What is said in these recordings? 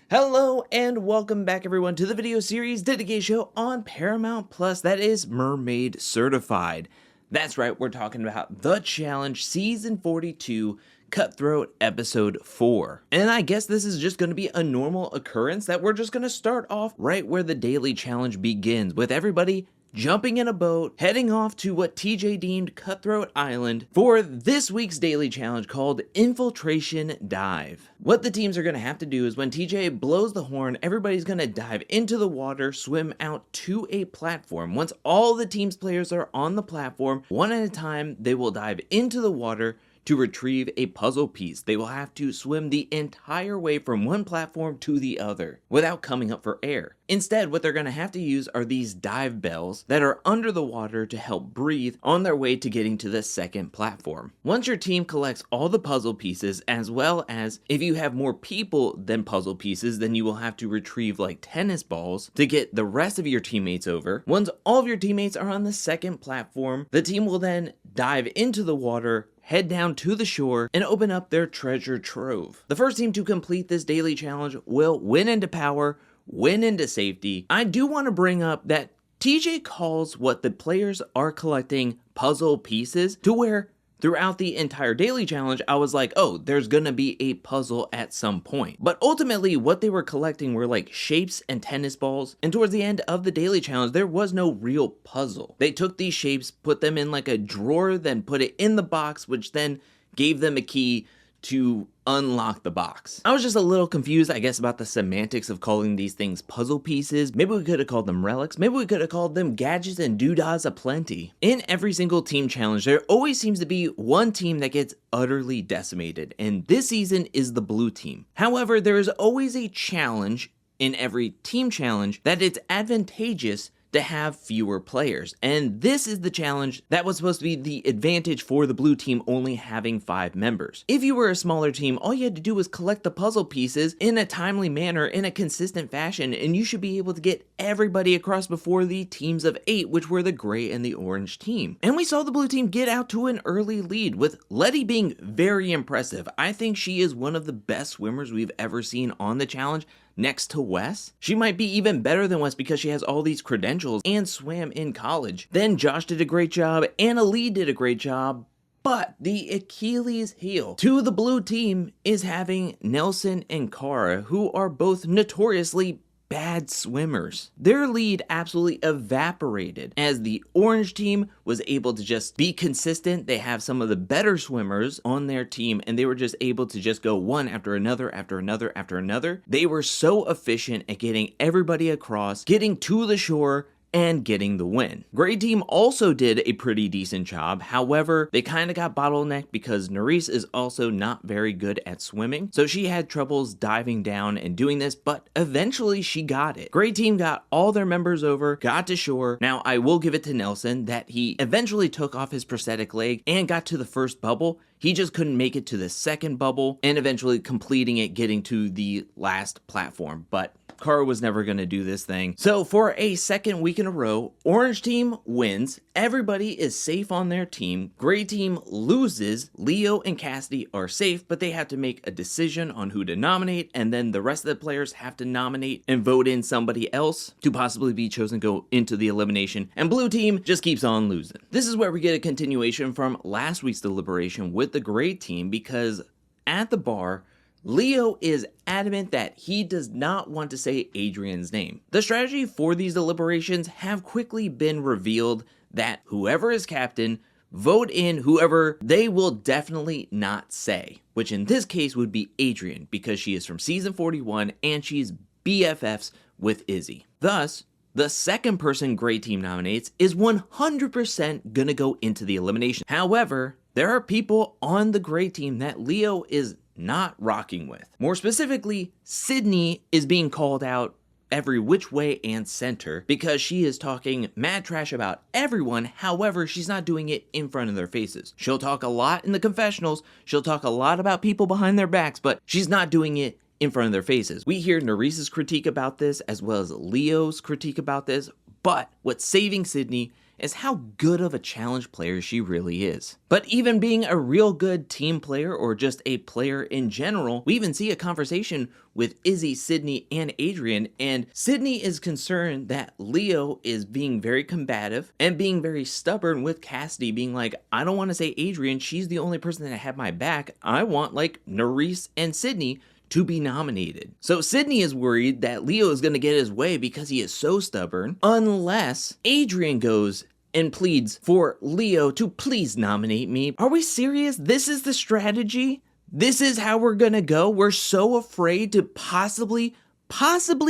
Hello and welcome back everyone to the video series dedicated show on Paramount Plus that is Mermaid Certified. That's right, we're talking about The Challenge Season 42 Cutthroat Episode 4. And I guess this is just going to be a normal occurrence that we're just going to start off right where the daily challenge begins with everybody jumping in a boat, heading off to what TJ deemed Cutthroat Island for this week's daily challenge called Infiltration Dive. What the teams are going to have to do is when TJ blows the horn, everybody's going to dive into the water, swim out to a platform. Once all the team's players are on the platform, one at a time, they will dive into the water to retrieve a puzzle piece. They will have to swim the entire way from one platform to the other without coming up for air. Instead, what they're going to have to use are these dive bells that are under the water to help breathe on their way to getting to the second platform. Once your team collects all the puzzle pieces, as well as if you have more people than puzzle pieces, then you will have to retrieve like tennis balls to get the rest of your teammates over. Once all of your teammates are on the second platform, the team will then dive into the water, head down to the shore, and open up their treasure trove. The first team to complete this daily challenge will win into power, win into safety. I do want to bring up that TJ calls what the players are collecting puzzle pieces to where throughout the entire daily challenge, I was like, oh, there's gonna be a puzzle at some point. But ultimately, what they were collecting were like shapes and tennis balls. And towards the end of the daily challenge, there was no real puzzle. They took these shapes, put them in like a drawer, then put it in the box, which then gave them a key to unlock the box. I was just a little confused, I guess, about the semantics of calling these things puzzle pieces. Maybe we could have called them relics. Maybe we could have called them gadgets and doodahs aplenty. In every single team challenge, there always seems to be one team that gets utterly decimated, and this season is the blue team. However, there is always a challenge in every team challenge that it's advantageous to have fewer players. And this is the challenge that was supposed to be the advantage for the blue team only having 5 members. If you were a smaller team, all you had to do was collect the puzzle pieces in a timely manner, in a consistent fashion, and you should be able to get everybody across before the teams of 8, which were the gray and the orange team. And we saw the blue team get out to an early lead, with Lete being very impressive. I think she is one of the best swimmers we've ever seen on the challenge, next to Wes. She might be even better than Wes because she has all these credentials and swam in college. Then Josh did a great job, Anna Lee did a great job, but the Achilles heel to the blue team is having Nelson and Cara, who are both notoriously bad swimmers. Their lead absolutely evaporated as the orange team was able to just be consistent. They have some of the better swimmers on their team, and they were just able to just go one after another, after another, after another. They were so efficient at getting everybody across, getting to the shore, and getting the win. Gray team also did a pretty decent job. However, they kind of got bottlenecked because Nerys is also not very good at swimming. So she had troubles diving down and doing this, but eventually she got it. Gray team got all their members over, got to shore. Now I will give it to Nelson that he eventually took off his prosthetic leg and got to the first bubble. He just couldn't make it to the second bubble and eventually completing it, getting to the last platform. But Cara was never going to do this thing. So for a second week in a row, orange team wins. Everybody is safe on their team. Gray team loses. Leo and Cassidy are safe, but they have to make a decision on who to nominate, and then the rest of the players have to nominate and vote in somebody else to possibly be chosen to go into the elimination, and blue team just keeps on losing. This is where we get a continuation from last week's deliberation with the gray team, because at the bar, Leo is adamant that he does not want to say Adrian's name. The strategy for these deliberations have quickly been revealed that whoever is captain, vote in whoever they will definitely not say, which in this case would be Adrian, because she is from season 41 and she's BFFs with Izzy. Thus, the second person gray team nominates is 100% gonna go into the elimination. However, there are people on the gray team that Leo is not rocking with. More specifically, Sydney is being called out every which way and center because she is talking mad trash about everyone. However, she's not doing it in front of their faces. She'll talk a lot in the confessionals, she'll talk a lot about people behind their backs, but she's not doing it in front of their faces. We hear Nerys's critique about this as well as Leo's critique about this, but what's saving Sydney is how good of a challenge player she really is. But even being a real good team player or just a player in general, we even see a conversation with Izzy, Sydney, and Adrian, and Sydney is concerned that Leo is being very combative and being very stubborn with Cassidy being like, I don't want to say Adrian, she's the only person that had my back. I want like Nerys and Sydney to be nominated. So Sydney is worried that Leo is going to get his way because he is so stubborn, unless Adrian goes and pleads for Leo to please nominate me. Are we serious? This is the strategy? This is how we're gonna go? We're so afraid to possibly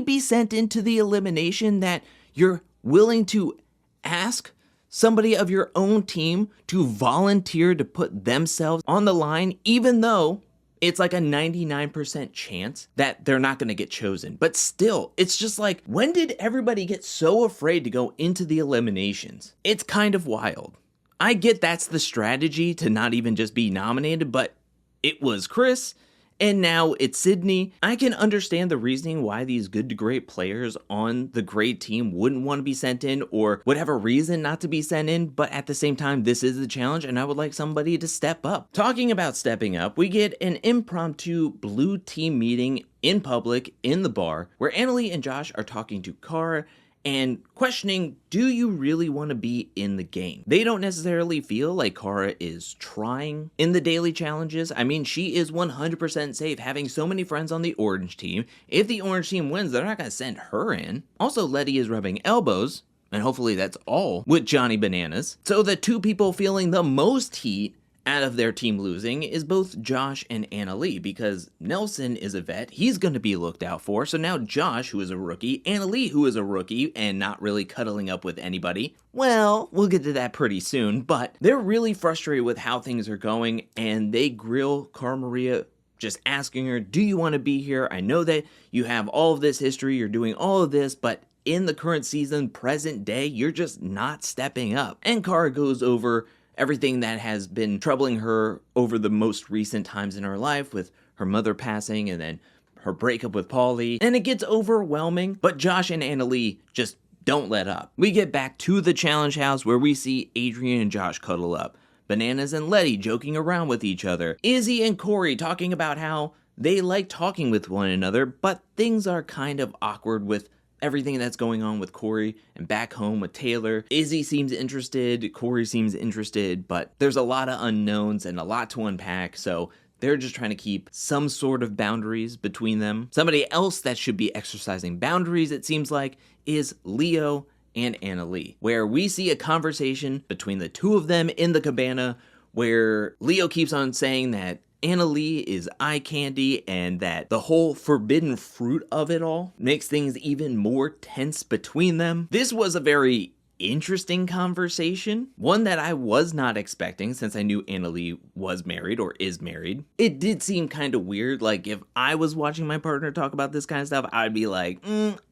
be sent into the elimination that you're willing to ask somebody of your own team to volunteer to put themselves on the line, even though it's like a 99% chance that they're not gonna get chosen. But still, it's just like, when did everybody get so afraid to go into the eliminations? It's kind of wild. I get that's the strategy to not even just be nominated, but it was Chris, and now it's Sydney. I can understand the reasoning why these good to great players on the great team wouldn't want to be sent in or would have a reason not to be sent in, but at the same time, this is the challenge and I would like somebody to step up. Talking about stepping up, we get an impromptu blue team meeting in public in the bar where Annalie and Josh are talking to Cara and questioning, do you really want to be in the game? They don't necessarily feel like Cara is trying in the daily challenges. I mean, she is 100% safe having so many friends on the orange team. If the orange team wins, they're not going to send her in. Also, Lete is rubbing elbows, and hopefully that's all, with Johnny Bananas. So the two people feeling the most heat out of their team losing is both Josh and Annalie, because Nelson is a vet, he's going to be looked out for, so now Josh, who is a rookie, Annalie, who is a rookie and not really cuddling up with anybody, well, we'll get to that pretty soon, but they're really frustrated with how things are going, and they grill Cara Maria, just asking her, do you want to be here? I know that you have all of this history, you're doing all of this, but in the current season, present day, you're just not stepping up. And Cara goes over everything that has been troubling her over the most recent times in her life, with her mother passing and then her breakup with Paulie, and it gets overwhelming, but Josh and Annalie just don't let up. We get back to the challenge house where we see Adrian and Josh cuddle up, Bananas and Lete joking around with each other, Izzy and Corey talking about how they like talking with one another, but things are kind of awkward with everything that's going on with Corey and back home with Taylor. Izzy seems interested, Corey seems interested, but there's a lot of unknowns and a lot to unpack, so they're just trying to keep some sort of boundaries between them. Somebody else that should be exercising boundaries, it seems like, is Leo and Annalie, where we see a conversation between the two of them in the cabana where Leo keeps on saying that Annalie is eye candy and that the whole forbidden fruit of it all makes things even more tense between them. This was a very interesting conversation, one that I was not expecting since I knew Annalie was married or is married. It did seem kind of weird, like if I was watching my partner talk about this kind of stuff, I'd be like,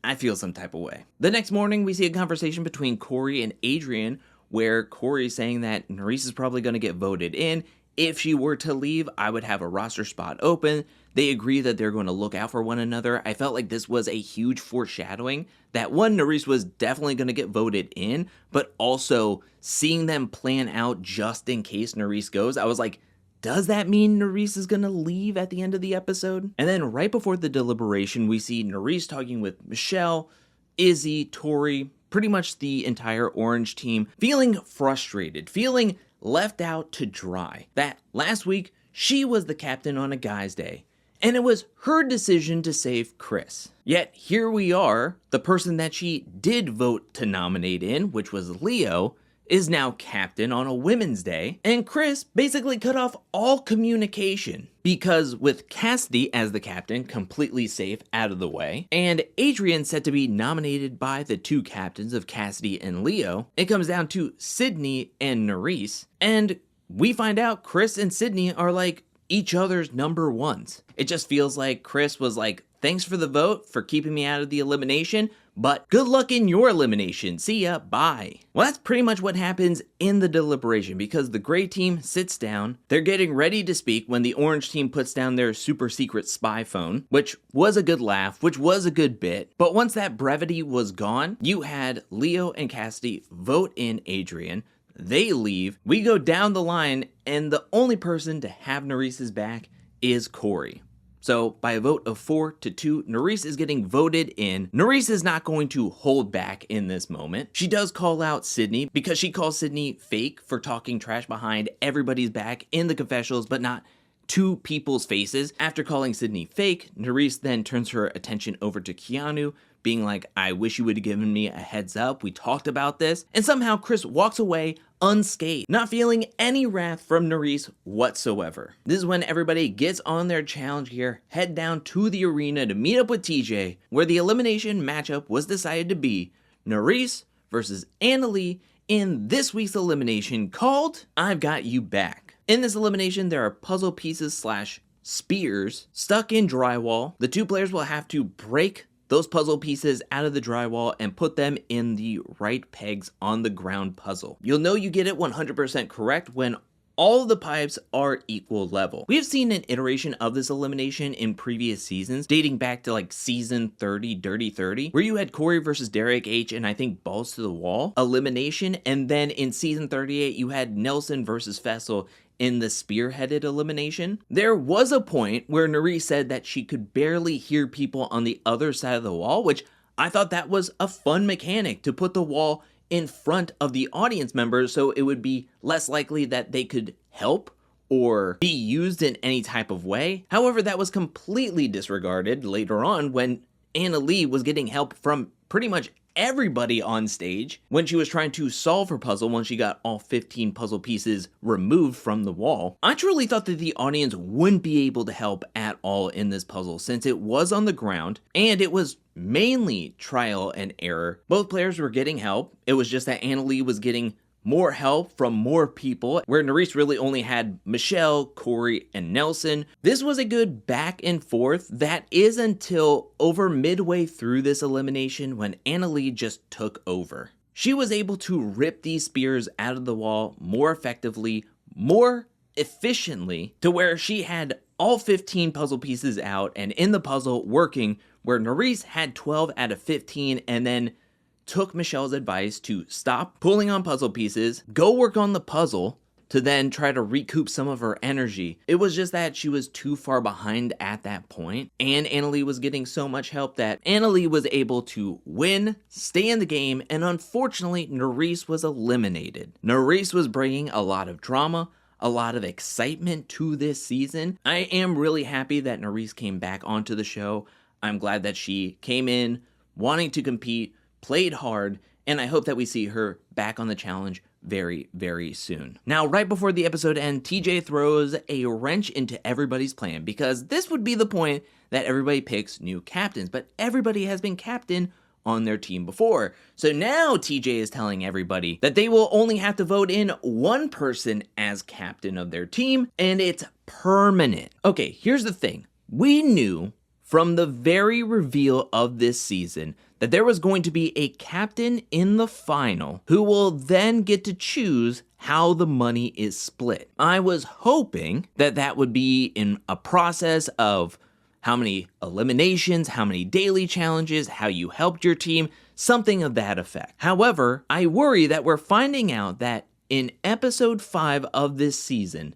I feel some type of way. The next morning, we see a conversation between Corey and Adrian where Corey's saying that Nerys is probably going to get voted in. If she were to leave, I would have a roster spot open. They agree that they're going to look out for one another. I felt like this was a huge foreshadowing that one, Nerys was definitely going to get voted in, but also seeing them plan out just in case Nerys goes, I was like, does that mean Nerys is going to leave at the end of the episode? And then right before the deliberation, we see Nerys talking with Michelle, Izzy, Tori, pretty much the entire orange team, feeling frustrated, feeling left out to dry. That last week, she was the captain on a guy's day, and it was her decision to save Chris. Yet here we are, the person that she did vote to nominate in, which was Leo, is now captain on a women's day, and Chris basically cut off all communication because with Cassidy as the captain completely safe out of the way, and Adrian set to be nominated by the two captains of Cassidy and Leo, it comes down to Sydney and Nerys, and we find out Chris and Sydney are like each other's number ones. It just feels like Chris was like thanks for the vote for keeping me out of the elimination, but good luck in your elimination. See ya, bye. Well, that's pretty much what happens in the deliberation, because the gray team sits down, they're getting ready to speak when the orange team puts down their super secret spy phone, which was a good laugh, which was a good bit. But once that brevity was gone, you had Leo and Cassidy vote in Adrian. They leave, we go down the line, and the only person to have Nerice's back is Corey. So by a vote of 4-2, Nerice is getting voted in. Nerice is not going to hold back in this moment. She does call out Sydney because she calls Sydney fake for talking trash behind everybody's back in the confessionals, but not to people's faces. After calling Sydney fake, Nerice then turns her attention over to Keanu, being like, I wish you would have given me a heads up. We talked about this. And somehow Chris walks away unscathed, not feeling any wrath from Nerice whatsoever. This is when everybody gets on their challenge gear, head down to the arena to meet up with TJ, where the elimination matchup was decided to be Nerice versus Annalie in this week's elimination called I've Got You Back. In this elimination, there are puzzle pieces / spears stuck in drywall. The two players will have to break those puzzle pieces out of the drywall and put them in the right pegs on the ground puzzle. You'll know you get it 100% correct when all of the pipes are equal level. We have seen an iteration of this elimination in previous seasons, dating back to like season 30, Dirty 30, where you had Corey versus Derek H and I think Balls to the Wall elimination, and then in season 38 you had Nelson versus Fessel in the spearheaded elimination. There was a point where Nerice said that she could barely hear people on the other side of the wall, which I thought that was a fun mechanic to put the wall in front of the audience members so it would be less likely that they could help or be used in any type of way. However, that was completely disregarded later on when Annalie was getting help from pretty much everybody on stage when she was trying to solve her puzzle once she got all 15 puzzle pieces removed from the wall. I truly thought that the audience wouldn't be able to help at all in this puzzle since it was on the ground and it was mainly trial and error. Both players were getting help. It was just that Annalie was getting more help from more people, where Nerice really only had Michelle, Corey, and Nelson. This was a good back and forth. That is until over midway through this elimination when Annalie just took over. She was able to rip these spears out of the wall more effectively, more efficiently, to where she had all 15 puzzle pieces out and in the puzzle working, where Nerice had 12 out of 15 and then took Michelle's advice to stop pulling on puzzle pieces, go work on the puzzle to then try to recoup some of her energy. It was just that she was too far behind at that point, and Annalie was getting so much help that Annalie was able to win, stay in the game, and unfortunately, Nerice was eliminated. Nerice was bringing a lot of drama, a lot of excitement to this season. I am really happy that Nerice came back onto the show. I'm glad that she came in wanting to compete, played hard, and I hope that we see her back on the challenge very, very soon. Now, right before the episode ends, TJ throws a wrench into everybody's plan because this would be the point that everybody picks new captains, but everybody has been captain on their team before. So now TJ is telling everybody that they will only have to vote in one person as captain of their team, and it's permanent. Okay, here's the thing. We knew from the very reveal of this season that there was going to be a captain in the final who will then get to choose how the money is split. I was hoping that that would be in a process of how many eliminations, how many daily challenges, how you helped your team, something of that effect. However, I worry that we're finding out that in episode 5 of this season,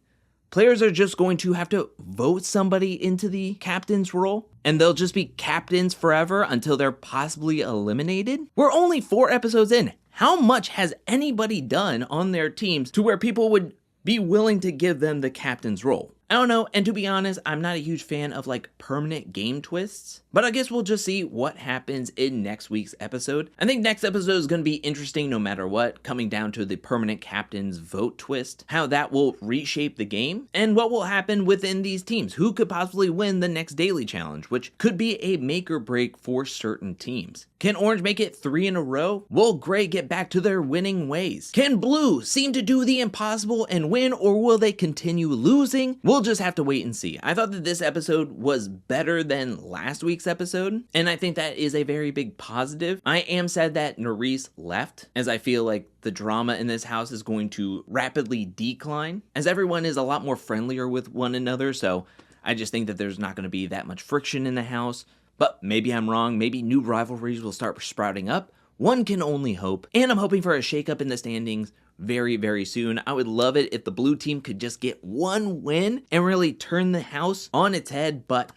players are just going to have to vote somebody into the captain's role, and they'll just be captains forever until they're possibly eliminated. We're only 4 episodes in. How much has anybody done on their teams to where people would be willing to give them the captain's role? I don't know, and to be honest, I'm not a huge fan of like permanent game twists, but I guess we'll just see what happens in next week's episode. I think next episode is going to be interesting no matter what, coming down to the permanent captain's vote twist, how that will reshape the game, and what will happen within these teams. Who could possibly win the next daily challenge, which could be a make or break for certain teams. Can Orange make it 3 in a row? Will Gray get back to their winning ways? Can Blue seem to do the impossible and win, or will they continue losing? Will just have to wait and see. I thought that this episode was better than last week's episode, and I think that is a very big positive. I am sad that Nerys left, as I feel like the drama in this house is going to rapidly decline, as everyone is a lot more friendlier with one another, so I just think that there's not going to be that much friction in the house. But maybe I'm wrong. Maybe new rivalries will start sprouting up. One can only hope. And I'm hoping for a shakeup in the standings very, very soon. I would love it if the blue team could just get one win and really turn the house on its head. But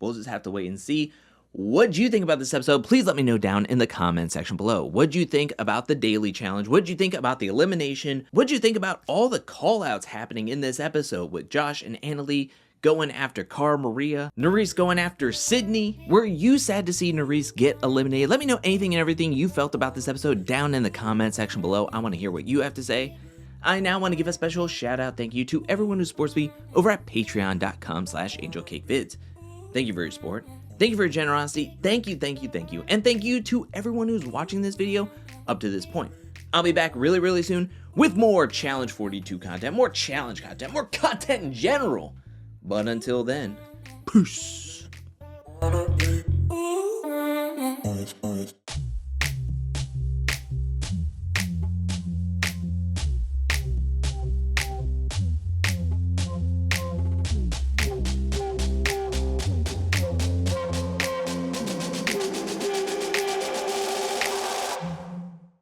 we'll just have to wait and see. What'd you think about this episode? Please let me know down in the comment section below. What'd you think about the daily challenge? What'd you think about the elimination? What'd you think about all the call-outs happening in this episode with Josh and Annalie going after Cara Maria, Nerys going after Sydney? Were you sad to see Nerys get eliminated? Let me know anything and everything you felt about this episode down in the comment section below. I want to hear what you have to say. I now want to give a special shout out thank you to everyone who supports me over at patreon.com/angelcakevids. Thank you for your support. Thank you for your generosity. Thank you. And thank you to everyone who's watching this video up to this point. I'll be back really, really soon with more Challenge 42 content, more challenge content, more content in general. But until then, peace.